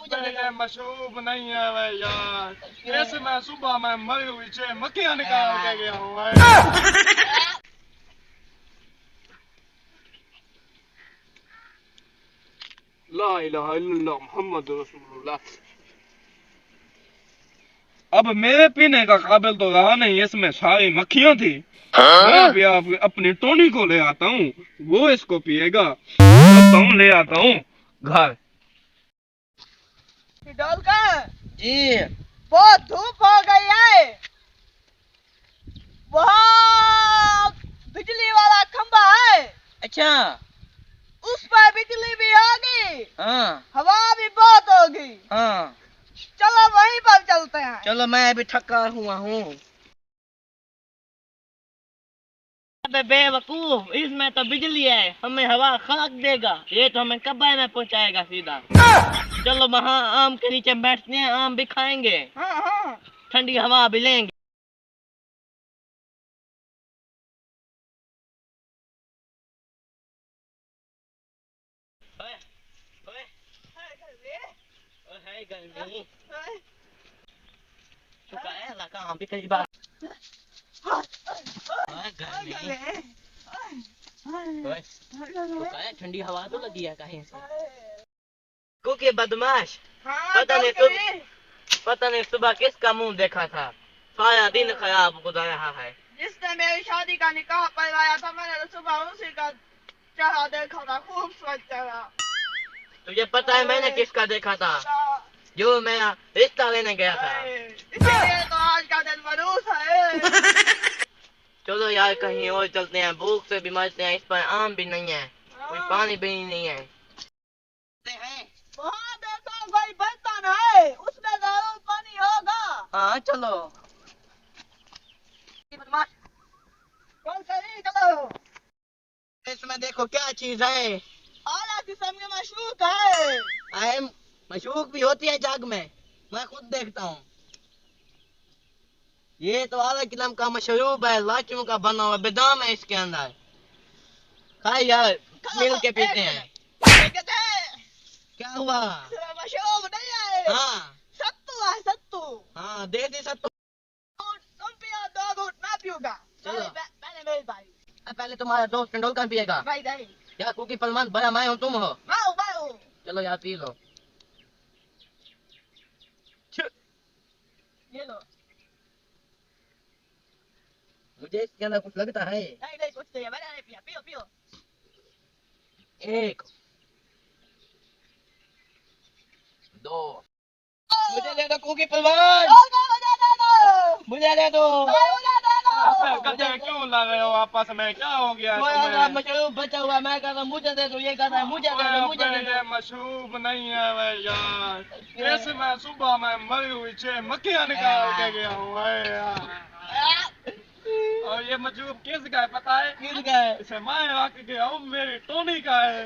मुझे ये मशरूब नहीं है वे यार, कैसे मैं सुबह में मरी हुई छह मक्खियां निकाल के गया हूँ। ला इलाहा इल्लल्लाह मुहम्मद रसूलुल्लाह। अब मेरे पीने का काबिल तो रहा नहीं, इसमें सारी मक्खियां थी। मैं अभी अपनी टोनी को ले आता हूँ, वो इसको पिएगा। ले आता हूँ घर। जी बहुत धूप हो गई है, वहाँ बिजली वाला खंबा है। अच्छा, उस पर बिजली भी होगी। हाँ, हवा भी बहुत होगी। हाँ, चलो वहीं पर चलते हैं। चलो, मैं अभी थका हुआ हूँ। अबे बेवकूफ, इसमें तो बिजली है, हमें हवा खाक देगा, ये तो हमें कब्र में पहुंचाएगा सीधा। चलो वहाँ आम के नीचे बैठते हैं, आम भी खाएंगे। हाँ हाँ, ठंडी हवा भी लेंगे। गर्मी चुका है, लगा आम भी कई बार। ठंडी हवा तो लगी है कहीं से। कुकी बदमाश, पता नहीं सुबह किसका मुंह देखा था, सारा दिन खराब गुजर रहा है। जिसने मेरी शादी का निकाह करवाया था, मैंने तो सुबह उसी का चेहरा देखा था, खूबसूरत चेहरा। तुझे पता है मैंने किसका देखा था? जो मेरा रिश्ता लेने गया था। इसलिए तो आज का दिन मरूस है। चलो यार कहीं और चलते हैं, भूख से भी मरते हैं, इस पर आम भी नहीं है, कोई पानी भी नहीं है। वहाँ देखो कोई बर्तन है, उसमें जरूर पानी होगा। हाँ चलो। कौन सी चलो। इसमें देखो क्या चीज है। आला किस्म की मशरूक है। मशरूक भी होती है जग में, मैं खुद देखता हूँ। ये तो आला किस्म का मशरूब है, लाचू का बना हुआ, बादाम है इसके अंदर। खाए यार, मिल के पीते हैं। क्या हुआ? मशरूब नहीं है। हाँ, सत्तू है, सत्तू। हाँ, दे दी सत्तू। तुम पियो दो घूंट, मैं पीऊंगा। चलो पहले मेरी बारी। पहले तुम्हारा दोस्त कंडोल पिएगा। भाई नहीं यार, कुकी पलमान बड़ा मैं हूँ, तुम हो। मैं हूँ। चलो यार पी लो। ये लो। मुझे इसके अंदर कुछ लगता है। नहीं कुछ नहीं है, मैंने नहीं पिया। पियो पियो। एक, दो। मुझे दे दो कुकी पलवान, मुझे दे दो। गधे क्यों ला रहे हो आपस में, क्या हो गया तुम्हें? मशरूब बचा हुआ, मैं कहता हूँ मुझे दे दो, ये कहता है मुझे दे दो, मुझे दे दो। मशरूब नहीं है वे यार, कैसे मैं सुबह में मरी हुई छह मक्खियां निकाल के गया हूँ यार। और ये मशरूब किसका है पता है? किसका है? इसे मैं आके गया हूँ, मेरी टोनी का है।